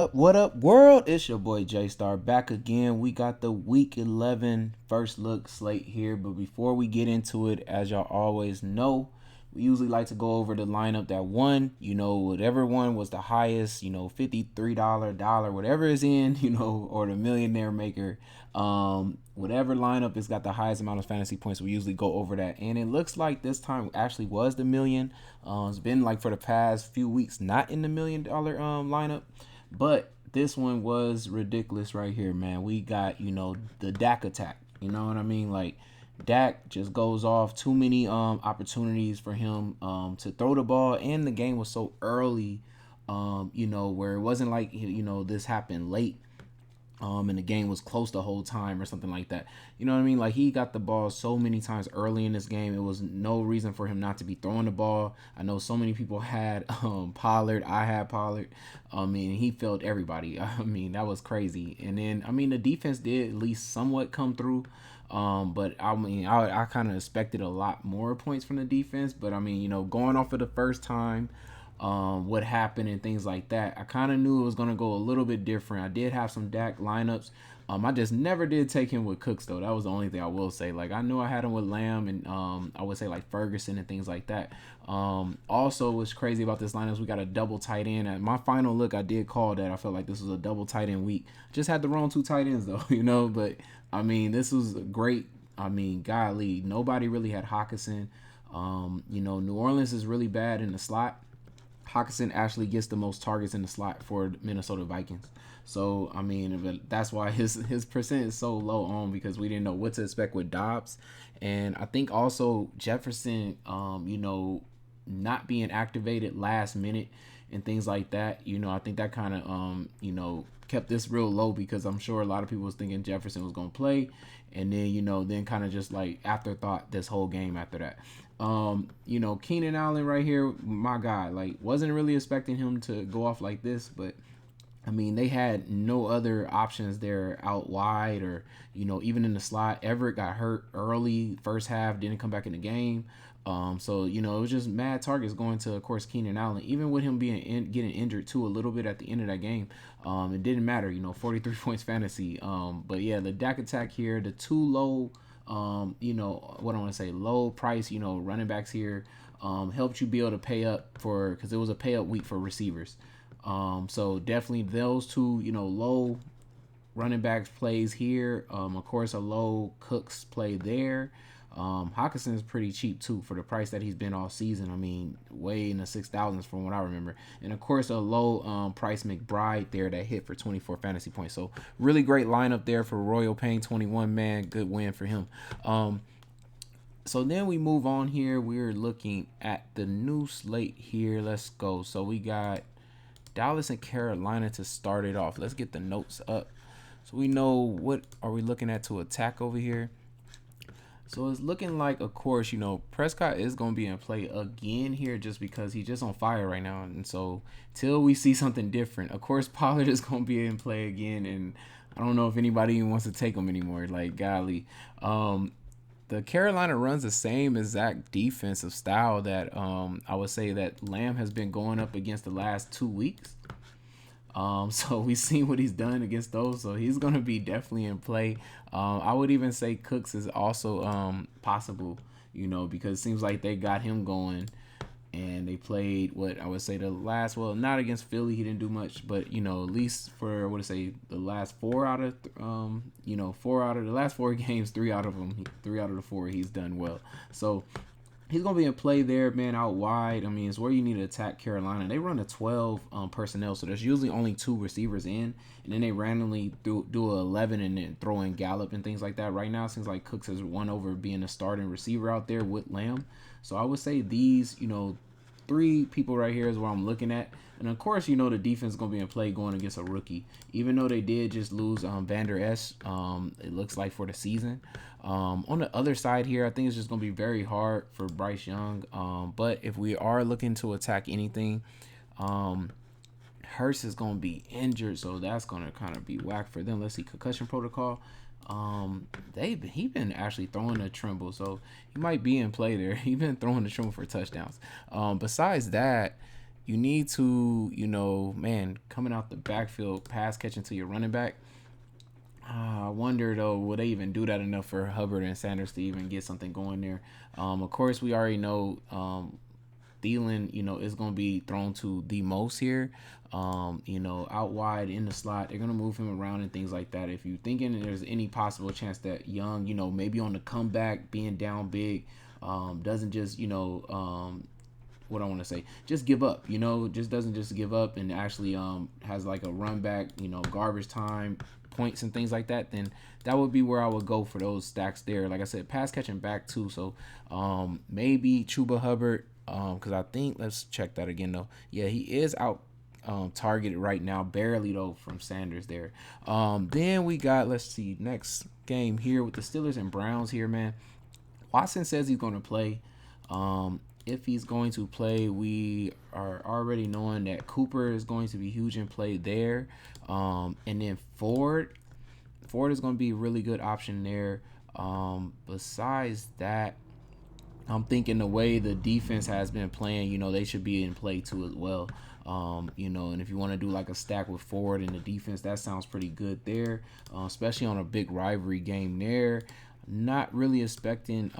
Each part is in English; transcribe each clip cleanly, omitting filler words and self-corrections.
What up, world? It's your boy J Star back again. We got the Week 11 first look slate here, but before we get into it, as y'all always know, we usually like to go over the lineup that won. Whatever one was the highest. $53 dollar, whatever is in. Or the millionaire maker. Whatever lineup has got the highest amount of fantasy points, we usually go over that, and it looks like this time actually was the million. It's been like for the past few weeks not in the $1 million lineup. But this one was ridiculous right here, man. We got, the Dak attack. You know what I mean? Like Dak just goes off. Too many opportunities for him to throw the ball, and the game was so early, where it wasn't like this happened late and the game was close the whole time or something like that. You know what I mean? Like he got the ball so many times early in this game. It was no reason for him not to be throwing the ball. I know so many people had Pollard. I had Pollard. I mean, he failed everybody. I mean, that was crazy. And then, I mean, the defense did at least somewhat come through. But I mean, I kind of expected a lot more points from the defense. But I mean, going off of the first time, what happened and things like that, I kind of knew it was going to go a little bit different. I did have some Dak lineups. I just never did take him with Cooks, though. That was the only thing I will say. Like, I knew I had him with Lamb and I would say like Ferguson and things like that. Also, what's crazy about this lineup is we got a double tight end. At my final look, I did call that. I felt like this was a double tight end week. Just had the wrong two tight ends, though, But, I mean, this was great. I mean, golly, nobody really had Hawkinson. New Orleans is really bad in the slot. Hawkinson actually gets the most targets in the slot for Minnesota Vikings. So, I mean, that's why his percent is so low on, because we didn't know what to expect with Dobbs. And I think also Jefferson, not being activated last minute and things like that, I think that kind of, kept this real low, because I'm sure a lot of people was thinking Jefferson was going to play. And then, then kind of just like afterthought this whole game after that. Keenan Allen right here, my God, like wasn't really expecting him to go off like this, but I mean, they had no other options there out wide or, even in the slot. Everett got hurt early, first half, didn't come back in the game. So, it was just mad targets going to, of course, Keenan Allen. Even with him getting injured, too, a little bit at the end of that game, it didn't matter, 43 points fantasy. But, yeah, the Dak attack here, the too low, what I want to say, low price, running backs here helped you be able to pay up for, because it was a pay up week for receivers. So definitely those two, low running backs plays here. Of course, a low Cooks play there. Hawkinson is pretty cheap too for the price that he's been all season. I mean, way in the 6,000s from what I remember. And of course, a low price McBride there that hit for 24 fantasy points. So really great lineup there for Royal Payne 21, man. Good win for him. So then we move on here. We're looking at the new slate here. Let's go. So we got Dallas and Carolina to start it off. Let's get the notes up so we know what are we looking at to attack over here. So it's looking like, of course, Prescott is going to be in play again here just because he's just on fire right now. And so till we see something different, of course, Pollard is going to be in play again. And I don't know if anybody even wants to take him anymore. Like, golly. The Carolina runs the same exact defensive style that I would say that Lamb has been going up against the last 2 weeks. So we've seen what he's done against those. So he's going to be definitely in play. I would even say Cooks is also possible, because it seems like they got him going. And they played what I would say the last, well, not against Philly, he didn't do much, but at least for what I say the last 4 out of the last 4 games, 3 out of the 4 he's done well. So he's gonna be in play there, man, out wide. I mean, it's where you need to attack Carolina. They run a 12 personnel, so there's usually only 2 receivers in, and then they randomly do a 11 and then throw in Gallup and things like that. Right now, it seems like Cooks has won over being a starting receiver out there with Lamb. So I would say these, 3 people right here is what I'm looking at. And of course, the defense is going to be in play going against a rookie. Even though they did just lose Van Der Esch, it looks like for the season. On the other side here, I think it's just going to be very hard for Bryce Young. But if we are looking to attack anything, Hurst is going to be injured. So that's going to kind of be whack for them. Let's see, concussion protocol. He been actually throwing the Trimble, so he might be in play there. He been throwing the Trimble for touchdowns. Besides that, you need to, man, coming out the backfield, pass catching to your running back. I wonder though, will they even do that enough for Hubbard and Sanders to even get something going there? Of course, we already know Thielen, is going to be thrown to the most here. Out wide in the slot, they're going to move him around and things like that. If you're thinking there's any possible chance that Young, maybe on the comeback, being down big, doesn't just, what I want to say, just give up, just doesn't just give up and actually has like a run back, garbage time points and things like that, then that would be where I would go for those stacks there. Like I said, pass catching back too. So maybe Chuba Hubbard, because I think, let's check that again though. Yeah, he is out targeted right now, barely though, from Sanders there. Then we got, let's see, next game here with the Steelers and Browns here, man. Watson says he's going to play. If he's going to play, we are already knowing that Cooper is going to be huge in play there. And then Ford is going to be a really good option there. Besides that, I'm thinking the way the defense has been playing, they should be in play too as well. And if you want to do like a stack with Ford and the defense, that sounds pretty good there, especially on a big rivalry game there. Not really expecting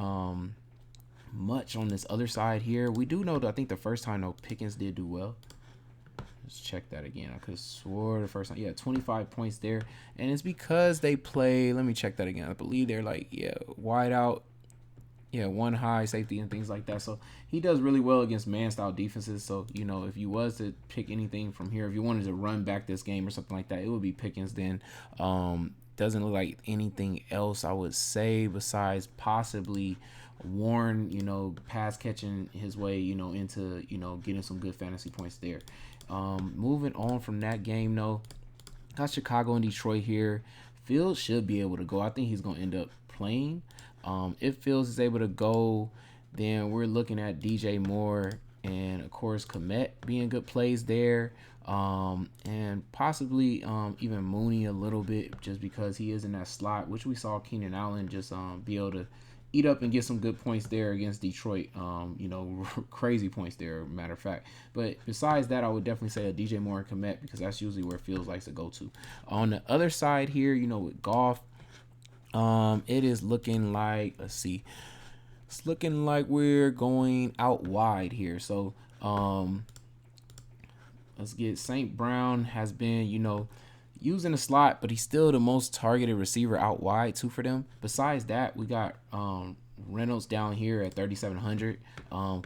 much on this other side here. We do know that I think the first time though Pickens did do well. Let's check that again. I could have swore the first time. Yeah, 25 points there. And it's because they play, let me check that again. I believe they're like, wide out. Yeah, one high safety and things like that. So he does really well against man-style defenses. So, if you was to pick anything from here, if you wanted to run back this game or something like that, it would be Pickens then. Doesn't look like anything else I would say besides possibly Warren, pass catching his way, into, getting some good fantasy points there. Moving on from that game, though, got Chicago and Detroit here. Fields should be able to go. I think he's going to end up playing. If Fields is able to go, then we're looking at DJ Moore and, of course, Kmet being good plays there. And possibly even Mooney a little bit just because he is in that slot, which we saw Keenan Allen just be able to eat up and get some good points there against Detroit. Crazy points there, matter of fact. But besides that, I would definitely say a DJ Moore and Kmet because that's usually where Fields likes to go to. On the other side here, with Goff, it is looking like, let's see, it's looking like we're going out wide here. So let's get St. Brown has been, using the slot, but he's still the most targeted receiver out wide too for them. Besides that, we got Reynolds down here at 3,700.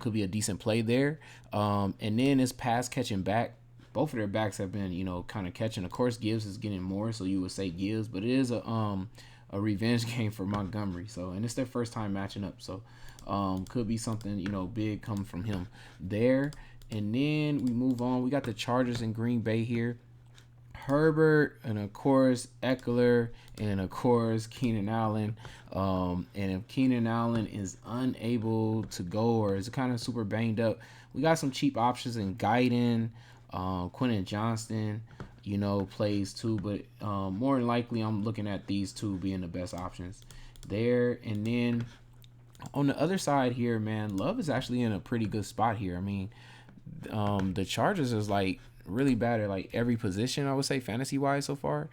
Could be a decent play there. And then it's pass catching back. Both of their backs have been, kind of catching. Of course, Gibbs is getting more, so you would say Gibbs, but it is a revenge game for Montgomery. So, and it's their first time matching up. So, could be something, big coming from him there. And then we move on. We got the Chargers in Green Bay here. Herbert, and of course Eckler, and of course Keenan Allen. And if Keenan Allen is unable to go or is kind of super banged up, we got some cheap options in Guyton, Quentin Johnston, plays too. But more than likely, I'm looking at these two being the best options there. And then on the other side here, man, Love is actually in a pretty good spot here. I mean, the Chargers is like really bad at like every position, I would say, fantasy wise so far,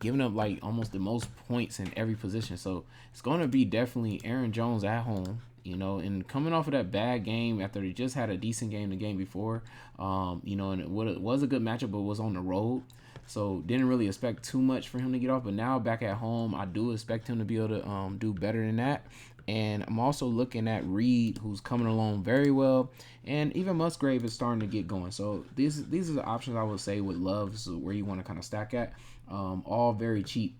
giving up like almost the most points in every position. So it's going to be definitely Aaron Jones at home, and coming off of that bad game after they just had a decent game the game before, and it was a good matchup, but was on the road. So didn't really expect too much for him to get off, but now back at home, I do expect him to be able to do better than that. And I'm also looking at Reed, who's coming along very well, and even Musgrave is starting to get going. So these are the options I would say with Love, so where you want to kind of stack at. All very cheap,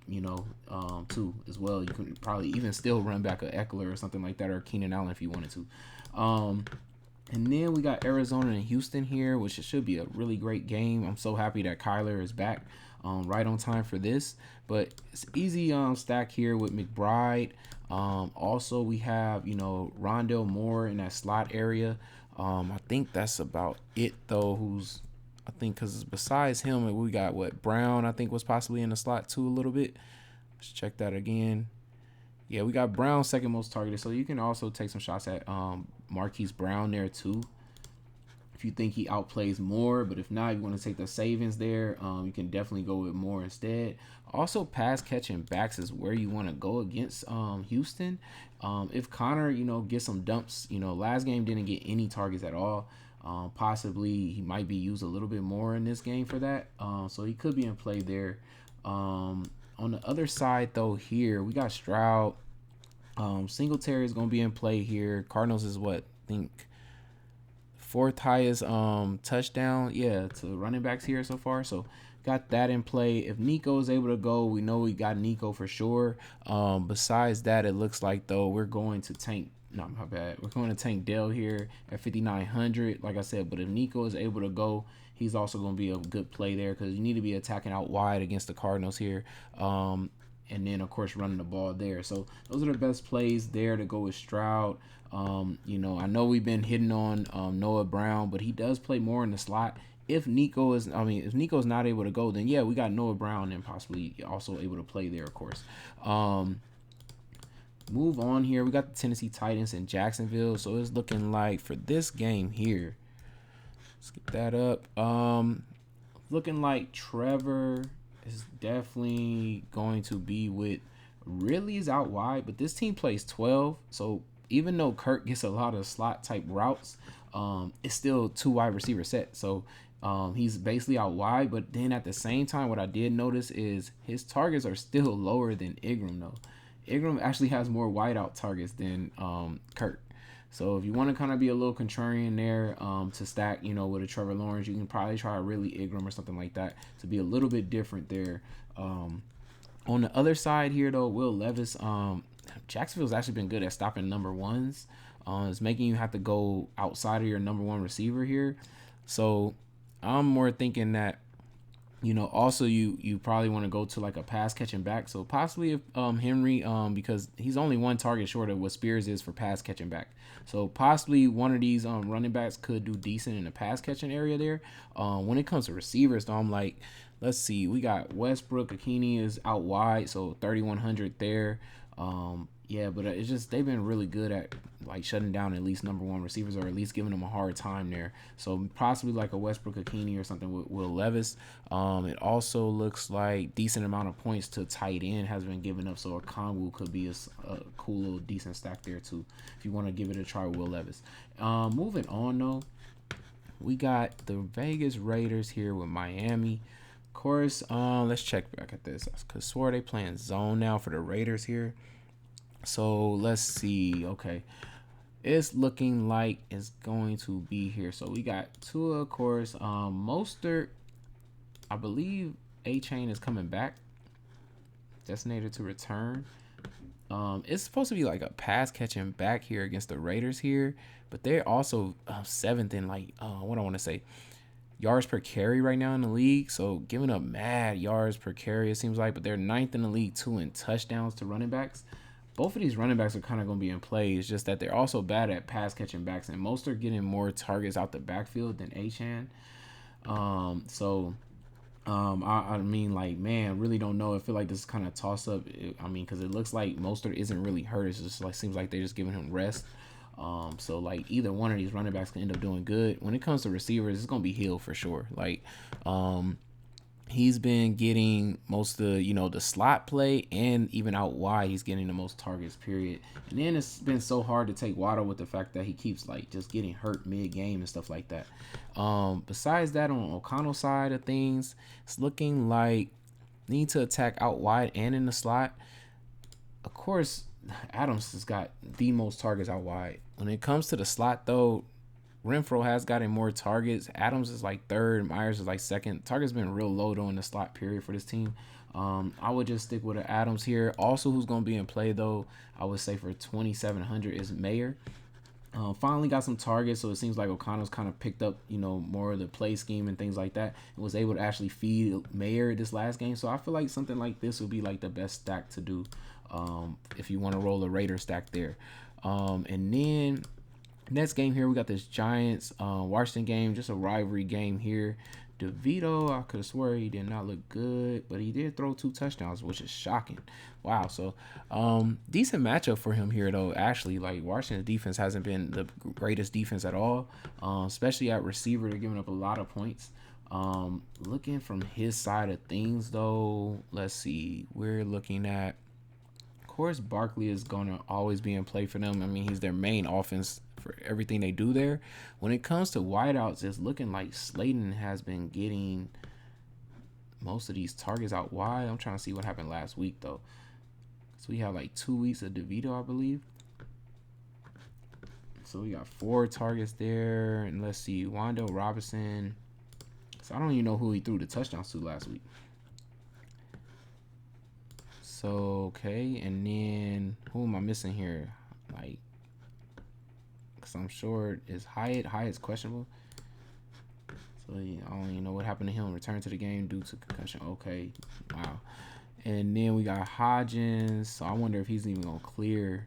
too, as well. You could probably even still run back a Eckler or something like that, or Keenan Allen if you wanted to. And then we got Arizona and Houston here, which should be a really great game. I'm so happy that Kyler is back right on time for this. But it's easy stack here with McBride. Also, we have, Rondale Moore in that slot area. I think that's about it, though, because besides him, we got, Brown, I think, was possibly in the slot, too, a little bit. Let's check that again. Yeah, we got Brown second most targeted, so you can also take some shots at Marquise Brown there, too. if you think he outplays Moore. But if not, you want to take the savings there, you can definitely go with Moore instead. Also, pass catching backs is where you want to go against Houston. If Connor, gets some dumps, last game didn't get any targets at all. Possibly he might be used a little bit more in this game for that. So he could be in play there. On the other side, though, here we got Stroud. Singletary is going to be in play here. Cardinals is what? I think fourth highest touchdown, to running backs here so far. So got that in play. If Nico is able to go, we know we got Nico for sure. Besides that, it looks like though we're going to tank. No, my bad. We're going to tank Dell here at 5,900, like I said. But if Nico is able to go, he's also going to be a good play there because you need to be attacking out wide against the Cardinals here. And then, of course, running the ball there. So those are the best plays there to go with Stroud. I know we've been hitting on Noah Brown, but he does play more in the slot. If Nico's not able to go, then yeah, we got Noah Brown and possibly also able to play there, of course. Move on here. We got the Tennessee Titans in Jacksonville. So it's looking like for this game here. Let's get that up. Looking like Trevor is definitely going to be with Ridley's out wide, but this team plays 12. So even though Kirk gets a lot of slot type routes, it's still 2 wide receiver set. So he's basically out wide. But then at the same time, what I did notice is his targets are still lower than Ingram though. Ingram actually has more wideout targets than Kirk. So if you want to kind of be a little contrarian there to stack, with a Trevor Lawrence, you can probably try a really Ingram or something like that to be a little bit different there. On the other side here, though, Will Levis, Jacksonville's actually been good at stopping number ones. It's making you have to go outside of your number one receiver here. So I'm more thinking that, also you probably want to go to like a pass catching back. So possibly if Henry, because he's only one target short of what Spears is for pass catching back. So possibly one of these running backs could do decent in the pass catching area there. When it comes to receivers, though, I'm like, let's see, we got Westbrook, Akini is out wide, so 3,100 there. But it's just they've been really good at like shutting down at least number one receivers or at least giving them a hard time there. So possibly like a Westbrook, Akini or something with Will Levis. It also looks like decent amount of points to tight end has been given up. So a Conwu could be a cool little decent stack there too if you want to give it a try with Will Levis. Moving on though, we got the Vegas Raiders here with Miami. Of course, let's check back at this because swore they playing zone now for the Raiders here. So let's see. Okay, it's looking like it's going to be here. So we got Tua, of course. Mostert, I believe A-Chain is coming back. Designated to return. It's supposed to be like a pass catching back here against the Raiders here, but they're also 7th in what I want to say, yards per carry right now in the league. So giving up mad yards per carry, it seems like, but they're 9th in the league too in touchdowns to running backs. Both of these running backs are kind of going to be in play. It's just that they're also bad at pass catching backs, and most are getting more targets out the backfield than Achane. I really don't know. I feel like this is kind of toss up. Because it looks like Mostert isn't really hurt. It's just like seems like they're just giving him rest. So like either one of these running backs can end up doing good. When it comes to receivers, it's gonna be Hill for sure. He's been getting most of the slot play, and even out wide he's getting the most targets, period. And then it's been so hard to take Waddle with the fact that he keeps just getting hurt mid-game and stuff like that. Besides that, on O'Connell's side of things, it's looking like need to attack out wide and in the slot. Of course, Adams has got the most targets out wide. When it comes to the slot, though, Renfro has gotten more targets. Adams is like 3rd. Myers is like 2nd. Targets been real low though in the slot period for this team. I would just stick with Adams here. Also, who's going to be in play though, I would say for 2,700 is Mayer. Finally got some targets, so it seems like O'Connell's kind of picked up, more of the play scheme and things like that, and was able to actually feed Mayer this last game. So I feel like something like this would be like the best stack to do if you want to roll a Raider stack there. And then next game here, we got this Giants Washington game, just a rivalry game here. DeVito, I could have swore he did not look good, but he did throw 2 touchdowns, which is shocking. Wow. So, decent matchup for him here, though. Actually, like Washington's defense hasn't been the greatest defense at all, especially at receiver. They're giving up a lot of points. Looking from his side of things, though, let's see. We're looking at, of course, Barkley is going to always be in play for them. I mean, he's their main offense for everything they do there. When it comes to wideouts, it's looking like Slayton has been getting most of these targets out wide. I'm trying to see what happened last week, though. So we have like 2 weeks of DeVito, I believe. So we got 4 targets there. And let's see, Wando Robinson. So I don't even know who he threw the touchdowns to last week. So, okay. And then who am I missing here? Like, because I'm sure it's Hyatt. Hyatt's questionable. So yeah, I don't even know what happened to him. Return to the game due to concussion. Okay. Wow. And then we got Hodgins. So I wonder if he's even going to clear.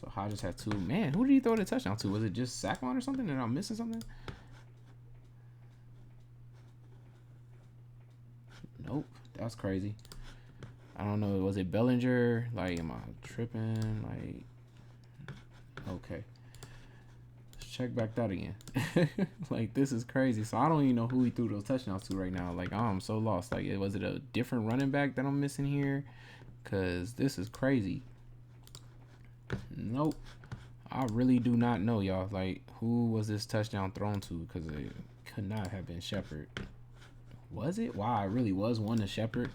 So Hodgins had 2. Man, who did he throw the touchdown to? Was it just Saquon or something? And I'm missing something? Nope. That's crazy. I don't know. Was it Bellinger? Like, am I tripping? Like, okay. Let's check back that again. Like, this is crazy. So I don't even know who he threw those touchdowns to right now. Like, I'm so lost. Like, was it a different running back that I'm missing here? Because this is crazy. Nope. I really do not know, y'all. Like, who was this touchdown thrown to? Because it could not have been Shepard. Was it? Wow, it really was one to Shepard.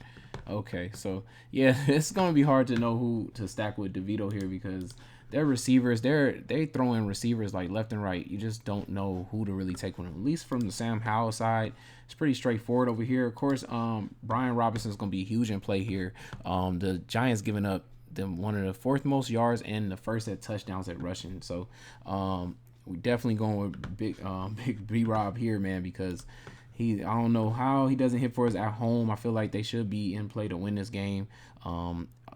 Okay, so yeah, it's gonna be hard to know who to stack with DeVito here because their receivers, they throwing receivers like left and right. You just don't know who to really take with them. At least from the Sam Howell side, it's pretty straightforward over here. Of course, Brian Robinson is gonna be huge in play here. The Giants giving up them one of the 4th most yards and the first at touchdowns at rushing. So we definitely going with big B-Rob here, man, because I don't know how he doesn't hit for us at home. I feel like they should be in play to win this game.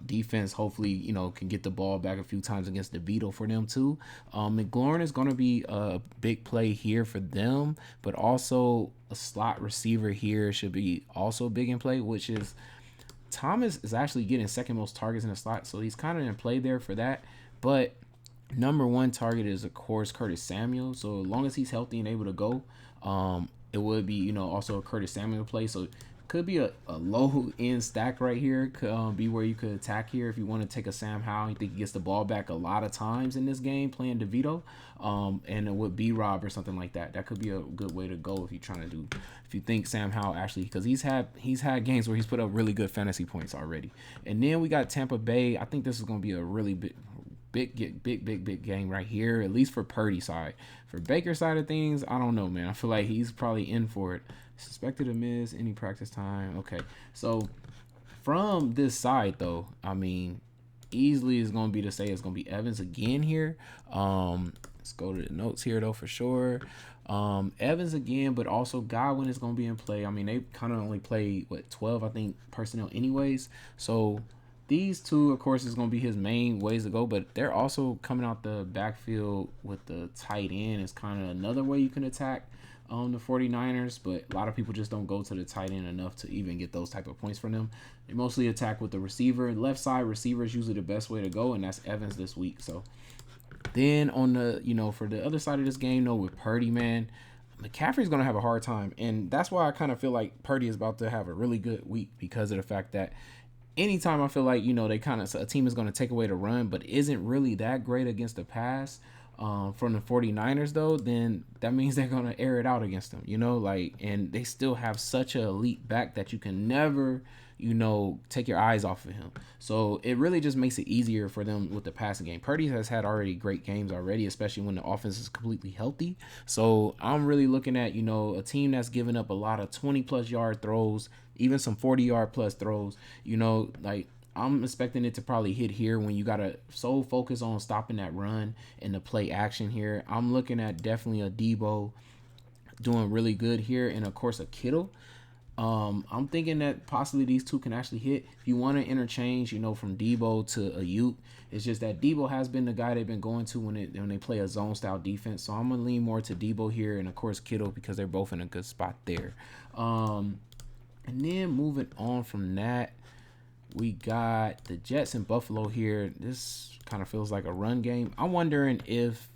Defense, hopefully, can get the ball back a few times against DeVito for them too. McLaurin is going to be a big play here for them, but also a slot receiver here should be also big in play, which is Thomas is actually getting 2nd most targets in the slot, so he's kind of in play there for that. But number 1 target is, of course, Curtis Samuel. So as long as he's healthy and able to go, it would be, also a Curtis Samuel play. So could be a low end stack right here. Could be where you could attack here if you want to take a Sam Howell. You think he gets the ball back a lot of times in this game playing DeVito, and it would be Rob or something like that. That could be a good way to go if you're trying to do. If you think Sam Howell actually, because he's had games where he's put up really good fantasy points already. And then we got Tampa Bay. I think this is going to be a really big game right here, at least for Purdy side. For Baker side of things, I don't know, man. I feel like he's probably in for it. Suspected to miss any practice time. Okay, so from this side though, I mean, easily is going to be to say it's going to be Evans again here. Let's go to the notes here though for sure. Evans again, but also Godwin is going to be in play. I mean, they kind of only play 12, I think, personnel anyways. So these two, of course, is going to be his main ways to go, but they're also coming out the backfield with the tight end. It's kind of another way you can attack the 49ers, but a lot of people just don't go to the tight end enough to even get those type of points from them. They mostly attack with the receiver. Left side receiver is usually the best way to go, and that's Evans this week. So then on the, for the other side of this game, though, with Purdy, man, McCaffrey's going to have a hard time, and that's why I kind of feel like Purdy is about to have a really good week because of the fact that anytime I feel like, a team is going to take away the run, but isn't really that great against the pass from the 49ers, though, then that means they're going to air it out against them, and they still have such an elite back that you can never, take your eyes off of him. So it really just makes it easier for them with the passing game. Purdy has had already great games already, especially when the offense is completely healthy. So I'm really looking at, a team that's giving up a lot of 20-plus yard throws, even some 40-yard plus throws, I'm expecting it to probably hit here when you got to so focus on stopping that run and the play action here. I'm looking at definitely a Debo doing really good here, and of course a Kittle. I'm thinking that possibly these two can actually hit. If you want to interchange, from Debo to Ayuk, it's just that Debo has been the guy they've been going to when they play a zone style defense. So I'm gonna lean more to Debo here, and of course Kittle because they're both in a good spot there. And then moving on from that, we got the Jets and Buffalo here. This kind of feels like a run game. I'm wondering if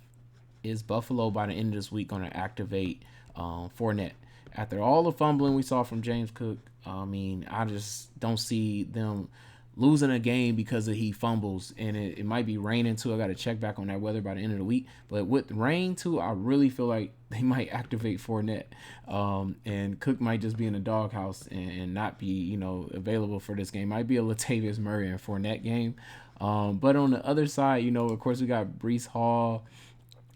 is Buffalo by the end of this week going to activate Fournette after all the fumbling we saw from James Cook. I mean, I just don't see them losing a game because of he fumbles, and it might be raining too. I got to check back on that weather by the end of the week. But with rain too, I really feel like they might activate Fournette, and Cook might just be in the doghouse and not be available for this game. Might be a Latavius Murray and Fournette game. But on the other side, of course we got Breece Hall.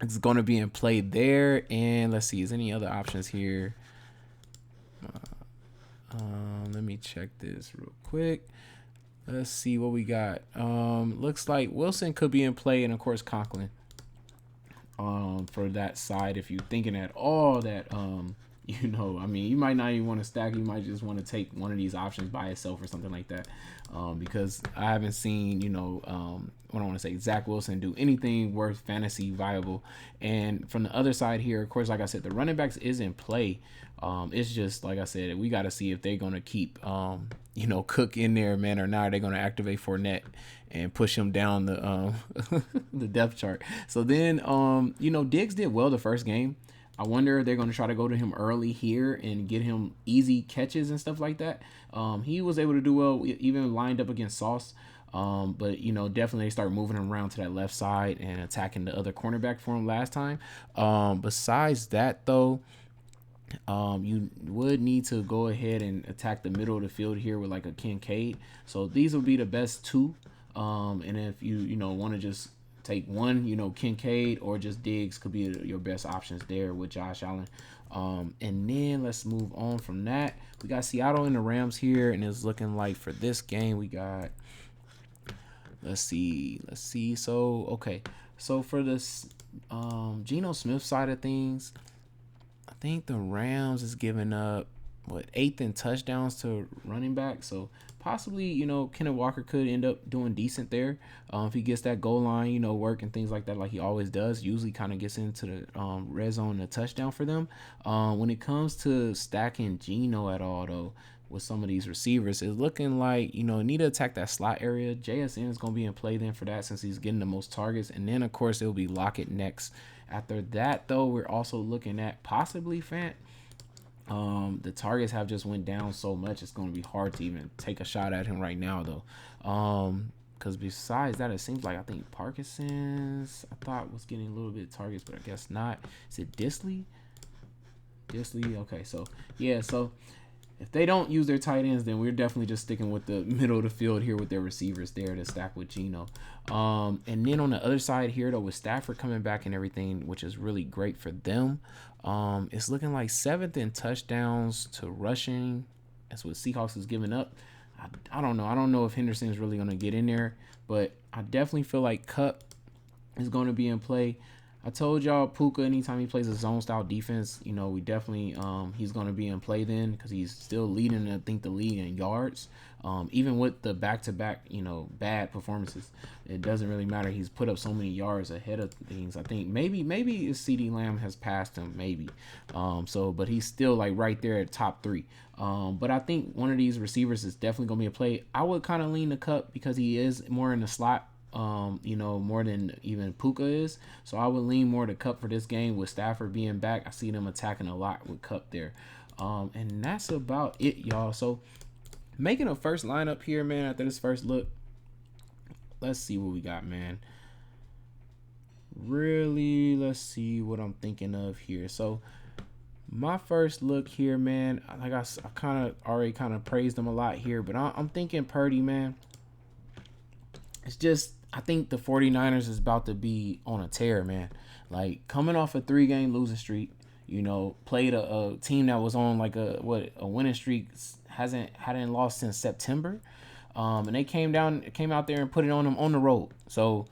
It's going to be in play there, and let's see, is any other options here? Let me check this real quick. Let's see what we got. Looks like Wilson could be in play, and of course Conklin. For that side, if you're thinking at all that I mean, you might not even want to stack. You might just want to take one of these options by itself or something like that. Because I haven't seen, what I want to say, Zach Wilson do anything worth fantasy viable. And from the other side here, of course, like I said, the running backs is in play. It's just like I said, we got to see if they're gonna keep Cook in there, man, or not. They're gonna activate Fournette and push him down the the depth chart. So then Diggs did well the first game. I wonder if they're going to try to go to him early here and get him easy catches and stuff like that. He was able to do well, even lined up against Sauce. But definitely they start moving him around to that left side and attacking the other cornerback for him last time. Besides that, though, you would need to go ahead and attack the middle of the field here with like a Kincaid. So these would be the best two. And if you want to just take one, Kincaid or just Diggs could be your best options there with Josh Allen. And then let's move on from that. We got Seattle and the Rams here, and it's looking like for this game we got. Let's see. So for this Geno Smith side of things, I think the Rams is giving up 8th in touchdowns to running back. So possibly, Kenneth Walker could end up doing decent there. If he gets that goal line, work and things like that, like he always does, usually kind of gets into the red zone, a touchdown for them. When it comes to stacking Geno at all, though, with some of these receivers, it's looking like, need to attack that slot area. JSN is going to be in play then for that since he's getting the most targets. And then, of course, it'll be Lockett next. After that, though, we're also looking at possibly Fant. The targets have just went down so much, it's going to be hard to even take a shot at him right now, though. Because besides that, it seems like I think Parkinson's, I thought, was getting a little bit of targets, but I guess not. Is it Disley? Okay, so yeah, so if they don't use their tight ends, then we're definitely just sticking with the middle of the field here with their receivers there to stack with Geno. And then on the other side here, though, with Stafford coming back and everything, which is really great for them, it's looking like 7th in touchdowns to rushing. That's what Seahawks is giving up. I don't know. I don't know if Henderson is really going to get in there, but I definitely feel like Kupp is going to be in play. I told y'all Puka, anytime he plays a zone style defense, we definitely he's going to be in play then because he's still leading, I think, the league in yards. Even with the back-to-back, bad performances, it doesn't really matter. He's put up so many yards ahead of things. I think maybe CeeDee Lamb has passed him, maybe. But he's still like right there at top 3. But I think one of these receivers is definitely going to be a play. I would kind of lean the Kupp because he is more in the slot. More than even Puka is. So I would lean more to Kupp for this game with Stafford being back. I see them attacking a lot with Kupp there. And that's about it, y'all. So making a first lineup here, man, after this first look. Let's see what we got, man. Really, let's see what I'm thinking of here. So my first look here, man, like I kind of already kind of praised them a lot here, but I'm thinking Purdy, man. It's just, I think the 49ers is about to be on a tear, man. Like, coming off a 3-game losing streak, played a team that was on like a winning streak, hadn't lost since September. And they came out there and put it on them on the road. So,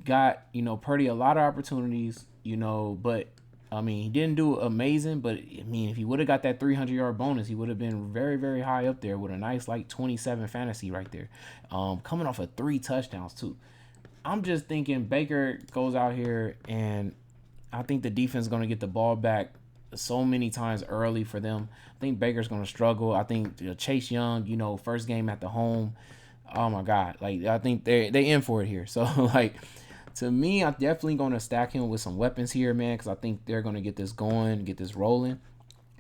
got, Purdy a lot of opportunities, but I mean, he didn't do amazing, but I mean, if he would have got that 300-yard bonus, he would have been very, very high up there with a nice like 27 fantasy right there. Coming off of 3 touchdowns too. I'm just thinking Baker goes out here, and I think the defense is going to get the ball back so many times early for them. I think Baker's going to struggle. I think Chase Young, first game at the home. Oh my God, like I think they in for it here. So like to me, I'm definitely going to stack him with some weapons here, man, because I think they're going to get this going, get this rolling.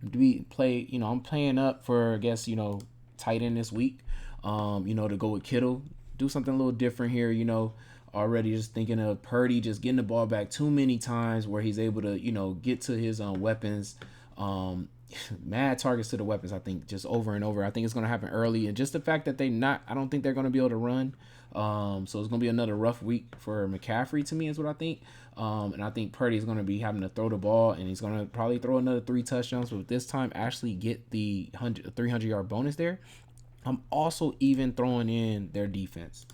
I'm playing up for I guess tight end this week. To go with Kittle, do something a little different here. Already just thinking of Purdy just getting the ball back too many times where he's able to get to his weapons. Mad targets to the weapons, I think, just over and over. I think it's going to happen early, and just the fact that I don't think they're going to be able to run. So it's going to be another rough week for McCaffrey to me is what I think. And I think Purdy is going to be having to throw the ball, and he's going to probably throw another 3 touchdowns, but this time actually get the 300-yard bonus there. I'm also even throwing in their defense.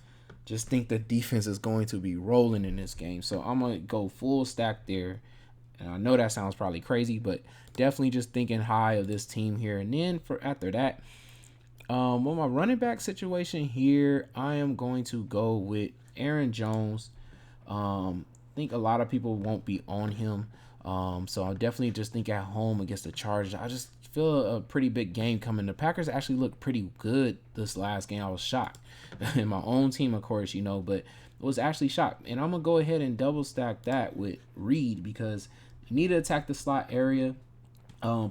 Just think the defense is going to be rolling in this game. So I'm going to go full stack there. And I know that sounds probably crazy, but definitely just thinking high of this team here. And then for after that, with my running back situation here, I am going to go with Aaron Jones. I think a lot of people won't be on him. So I'll definitely just think at home against the Chargers. I just feel a pretty big game coming. The Packers actually looked pretty good this last game. I was shocked. In my own team, of course, but was actually shocked. And I'm going to go ahead and double stack that with Reed because you need to attack the slot area.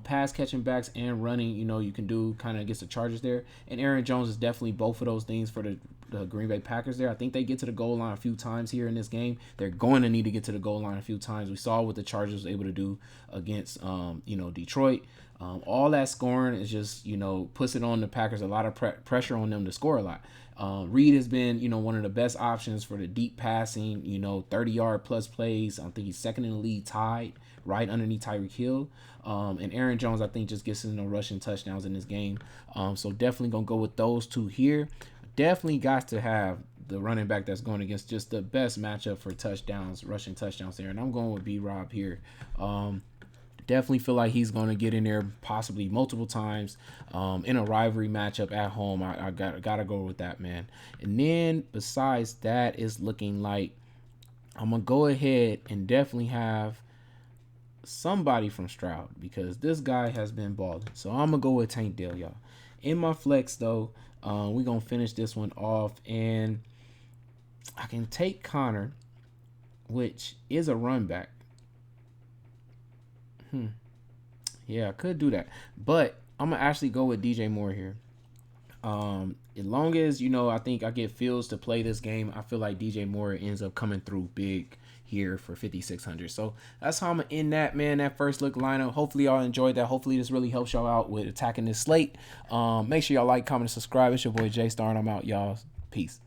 Pass catching backs and running, you can do kind of against the Chargers there. And Aaron Jones is definitely both of those things for the Green Bay Packers there. I think they get to the goal line a few times here in this game. They're going to need to get to the goal line a few times. We saw what the Chargers were able to do against, Detroit. All that scoring is just, puts it on the Packers, a lot of pressure on them to score a lot. Reed has been, one of the best options for the deep passing, 30-yard plus plays. I think he's second in the league tied right underneath Tyreek Hill. And Aaron Jones, I think, just gets in rushing touchdowns in this game. So definitely going to go with those two here. Definitely got to have the running back that's going against just the best matchup for touchdowns, rushing touchdowns there. And I'm going with B-Rob here. Definitely feel like he's going to get in there possibly multiple times in a rivalry matchup at home. I gotta go with that, man. And then besides that, it's looking like I'm going to go ahead and definitely have somebody from Stroud because this guy has been balling. So I'm going to go with Tank Dell, y'all. In my flex, though, we're going to finish this one off. And I can take Connor, which is a run back. Yeah, I could do that. But I'm going to actually go with DJ Moore here. As long as, I think I get Fields to play this game, I feel like DJ Moore ends up coming through big here for 5,600. So that's how I'm going to end that, man, that first look lineup. Hopefully y'all enjoyed that. Hopefully this really helps y'all out with attacking this slate. Make sure y'all like, comment, and subscribe. It's your boy J Star, and I'm out, y'all. Peace.